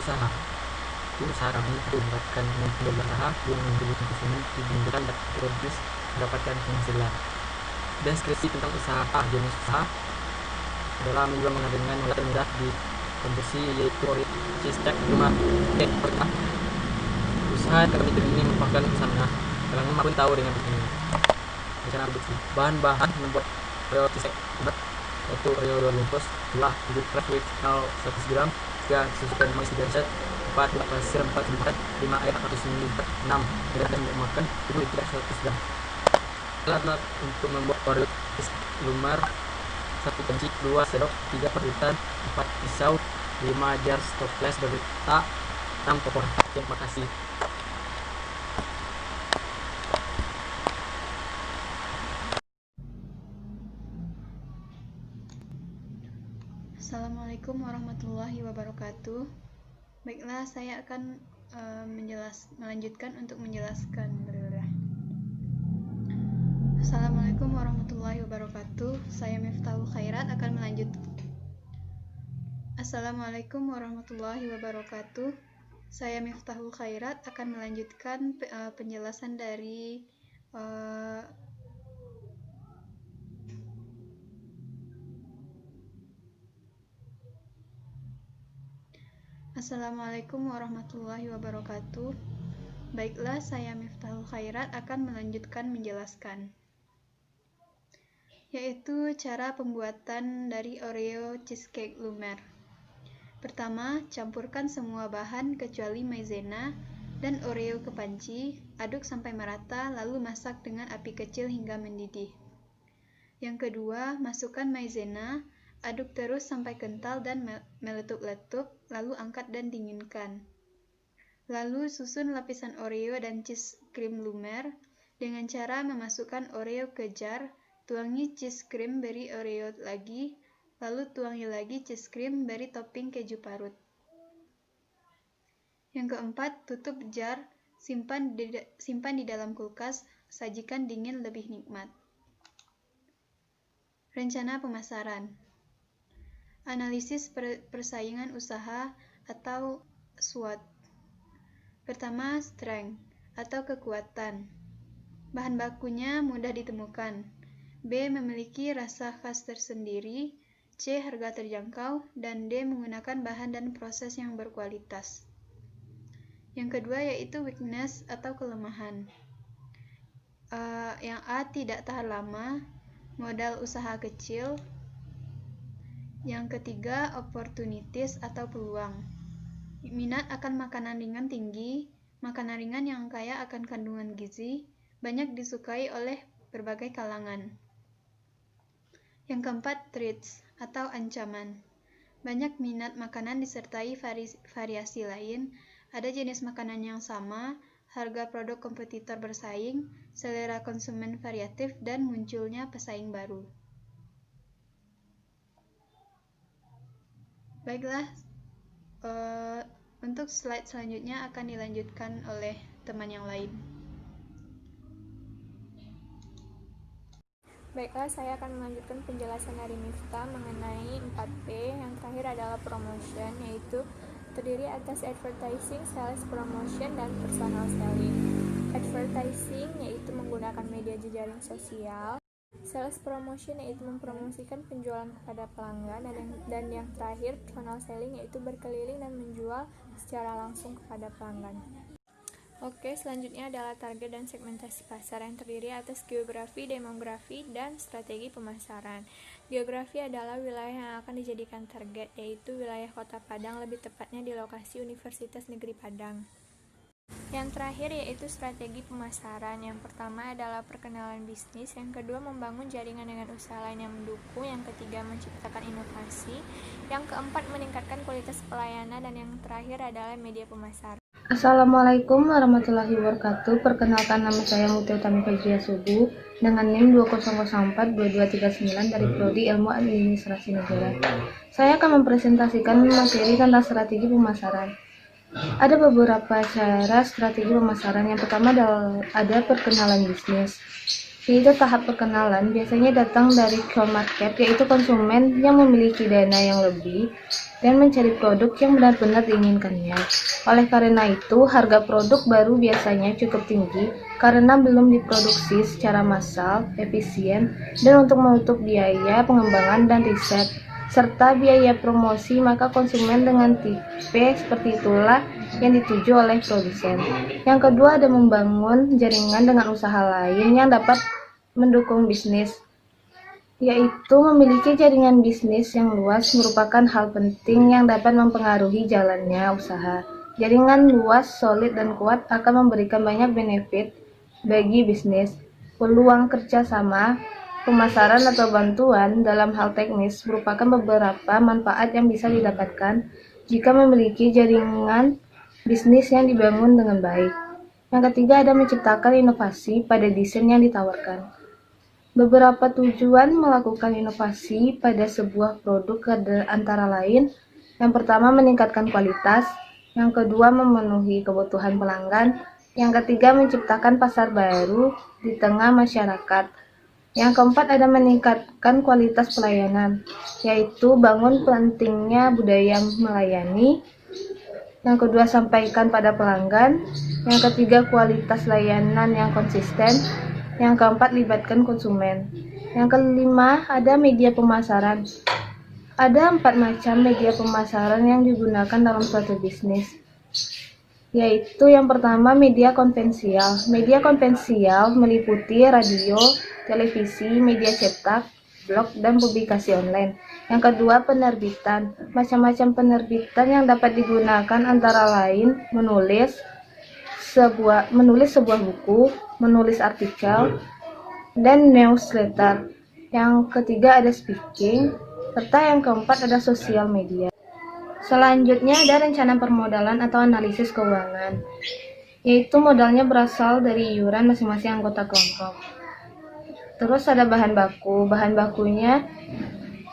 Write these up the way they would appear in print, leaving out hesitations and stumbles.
usaha. Usaha kami mendapatkan modal usaha yang memiliki konsumen dibutuhkan dan terus mendapatkan penghasilan. Deskripsi tentang usaha. Jenis usaha adalah menjual mengadakan modal termudah di konversi, yaitu cheese cake rumah. Pertama, usaha kami ini merupakan usaha kalangan maupun tahu dengan ini. Cara produksi. Bahan-bahan membuat Oreo cheese cake yaitu Oreo 2 bungkus, gula, bubuk fresh whipped 100 gram, 3 susu dan manis 3 set, 4 gula pasir 4 tempat, 5 air 100 ml, 6 dan makan 7 liter 100 gram. Alat untuk membuat Oreo cheese lumer: 1 panci, 2 sendok, 3 parutan, 4 pisau, 5 jar stoples berita, 6 kompor. Terima kasih. Assalamualaikum warahmatullahi wabarakatuh. Baiklah, saya akan melanjutkan untuk menjelaskan. Assalamualaikum warahmatullahi wabarakatuh. Saya Miftahul Khairat akan melanjutkan. Assalamualaikum warahmatullahi wabarakatuh. Saya Miftahul Khairat akan melanjutkan penjelasan dari Assalamualaikum warahmatullahi wabarakatuh. Baiklah, saya Miftahul Khairat akan melanjutkan menjelaskan, yaitu cara pembuatan dari Oreo cheesecake lumer. Pertama, campurkan semua bahan kecuali maizena dan Oreo ke panci, aduk sampai merata, lalu masak dengan api kecil hingga mendidih. Yang kedua, masukkan maizena, aduk terus sampai kental dan meletup-letup, lalu angkat dan dinginkan. Lalu susun lapisan Oreo dan cheese cream lumer dengan cara memasukkan Oreo ke jar, tuangi cheese cream, beri Oreo lagi, lalu tuangi lagi cheese cream, beri topping keju parut. Yang keempat, tutup jar, simpan di dalam kulkas, sajikan dingin lebih nikmat. Rencana pemasaran. Analisis persaingan usaha atau SWOT. Pertama, strength atau kekuatan. Bahan bakunya mudah ditemukan. B, memiliki rasa khas tersendiri. C, harga terjangkau. Dan D, menggunakan bahan dan proses yang berkualitas. Yang kedua yaitu weakness atau kelemahan. Yang A, tidak tahan lama. Modal usaha kecil. Yang ketiga, opportunities atau peluang. Minat akan makanan ringan tinggi. Makanan ringan yang kaya akan kandungan gizi, banyak disukai oleh berbagai kalangan. Yang keempat, threats atau ancaman. Banyak minat makanan disertai variasi lain. Ada jenis makanan yang sama, harga produk kompetitor bersaing, selera konsumen variatif, dan munculnya pesaing baru. Baiklah, untuk slide selanjutnya akan dilanjutkan oleh teman yang lain. Baiklah, saya akan melanjutkan penjelasan dari Miftah mengenai 4P. Yang terakhir adalah promotion, yaitu terdiri atas advertising, sales, promotion, dan personal selling. Advertising yaitu menggunakan media jejaring sosial. Sales promotion yaitu mempromosikan penjualan kepada pelanggan, dan yang terakhir personal selling yaitu berkeliling dan menjual secara langsung kepada pelanggan. Oke, selanjutnya adalah target dan segmentasi pasar yang terdiri atas geografi, demografi, dan strategi pemasaran. Geografi adalah wilayah yang akan dijadikan target, yaitu wilayah Kota Padang, lebih tepatnya di lokasi Universitas Negeri Padang. Yang terakhir yaitu strategi pemasaran. Yang pertama adalah perkenalan bisnis, yang kedua membangun jaringan dengan usaha lain yang mendukung, yang ketiga menciptakan inovasi, yang keempat meningkatkan kualitas pelayanan, dan yang terakhir adalah media pemasaran. Assalamualaikum warahmatullahi wabarakatuh. Perkenalkan, nama saya Mutia Utami Fajriya Subuh dengan NIM 20042239 dari Prodi Ilmu Administrasi Negara. Saya akan mempresentasikan materi tentang strategi pemasaran. Ada beberapa cara strategi pemasaran. Yang pertama ada perkenalan bisnis. Yaitu tahap perkenalan biasanya datang dari core market, yaitu konsumen yang memiliki dana yang lebih dan mencari produk yang benar-benar diinginkannya. Oleh karena itu, harga produk baru biasanya cukup tinggi karena belum diproduksi secara massal, efisien, dan untuk menutup biaya pengembangan dan riset, serta biaya promosi, maka konsumen dengan tipe seperti itulah yang dituju oleh produsen. Yang kedua, ada membangun jaringan dengan usaha lain yang dapat mendukung bisnis, yaitu memiliki jaringan bisnis yang luas merupakan hal penting yang dapat mempengaruhi jalannya usaha. Jaringan luas, solid, dan kuat akan memberikan banyak benefit bagi bisnis. Peluang kerjasama, pemasaran, atau bantuan dalam hal teknis merupakan beberapa manfaat yang bisa didapatkan jika memiliki jaringan bisnis yang dibangun dengan baik. Yang ketiga, ada menciptakan inovasi pada desain yang ditawarkan. Beberapa tujuan melakukan inovasi pada sebuah produk antara lain, yang pertama meningkatkan kualitas, yang kedua memenuhi kebutuhan pelanggan, yang ketiga menciptakan pasar baru di tengah masyarakat, yang keempat ada meningkatkan kualitas pelayanan, yaitu bangun pentingnya budaya melayani, yang kedua sampaikan pada pelanggan, yang ketiga kualitas layanan yang konsisten, yang keempat, libatkan konsumen. Yang kelima, ada media pemasaran. Ada 4 macam media pemasaran yang digunakan dalam suatu bisnis, yaitu yang pertama, media konvensional. Media konvensional meliputi radio, televisi, media cetak, blog, dan publikasi online. Yang kedua, penerbitan. Macam-macam penerbitan yang dapat digunakan antara lain menulis sebuah buku, menulis artikel, dan newsletter. Yang ketiga ada speaking, serta yang keempat ada sosial media. Selanjutnya ada rencana permodalan atau analisis keuangan, yaitu modalnya berasal dari iuran masing-masing anggota kelompok. Terus ada bahan baku. Bahan bakunya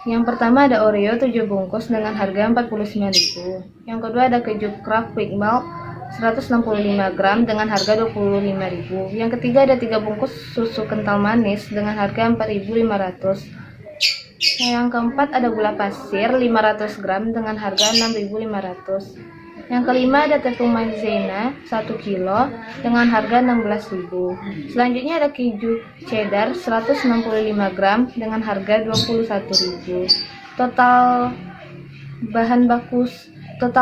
yang pertama ada Oreo 7 bungkus dengan harga 49.000. Yang kedua ada keju Kraft Quick Malt 165 gram dengan harga 25.000. Yang ketiga ada 3 bungkus susu kental manis dengan harga 4.500. Yang keempat ada gula pasir 500 gram dengan harga 6.500. Yang kelima ada tepung maizena 1 kilo dengan harga 16.000. Selanjutnya ada keju cheddar 165 gram dengan harga 21.000. Total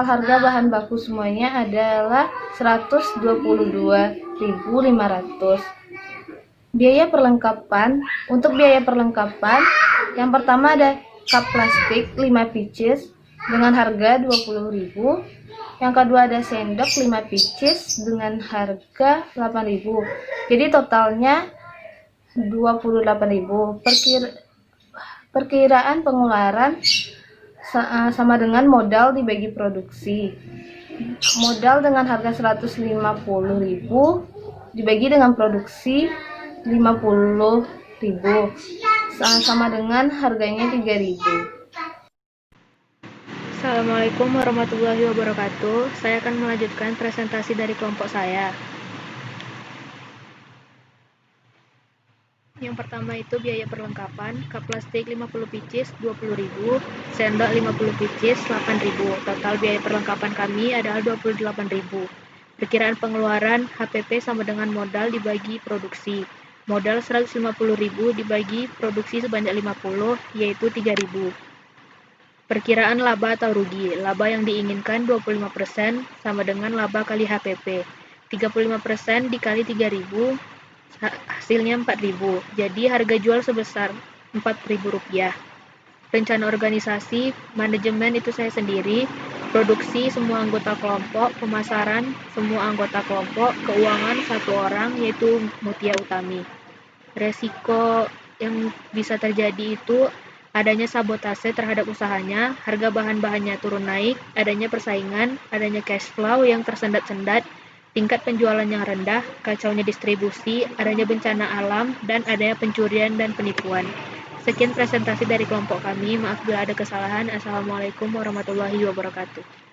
harga bahan baku semuanya adalah 122.500. Biaya perlengkapan. Untuk biaya perlengkapan, yang pertama ada cup plastik 5 pieces dengan harga 20.000. Yang kedua ada sendok 5 pieces dengan harga 8.000. Jadi totalnya 28.000. Perkiraan pengeluaran sama dengan modal dibagi produksi. Modal dengan harga 150.000 dibagi dengan produksi 50.000 sama dengan harganya 3.000. Assalamualaikum warahmatullahi wabarakatuh. Saya akan melanjutkan presentasi dari kelompok saya. Yang pertama itu biaya perlengkapan, cup plastik 50 pieces 20.000, sendok 50 pieces 8.000. Total biaya perlengkapan kami adalah 28.000. Perkiraan pengeluaran HPP sama dengan modal dibagi produksi. Modal 150.000 dibagi produksi sebanyak 50, yaitu 3.000. Perkiraan laba atau rugi. Laba yang diinginkan 25% sama dengan laba kali HPP. 35% dikali 3.000 hasilnya 4.000. Jadi harga jual sebesar Rp4.000. Rencana organisasi, manajemen itu saya sendiri, produksi semua anggota kelompok, pemasaran semua anggota kelompok, keuangan 1 orang yaitu Mutia Utami. Resiko yang bisa terjadi itu adanya sabotase terhadap usahanya, harga bahan-bahannya turun naik, adanya persaingan, adanya cash flow yang tersendat-sendat, tingkat penjualan yang rendah, kacaunya distribusi, adanya bencana alam, dan adanya pencurian dan penipuan. Sekian presentasi dari kelompok kami, maaf bila ada kesalahan. Assalamualaikum warahmatullahi wabarakatuh.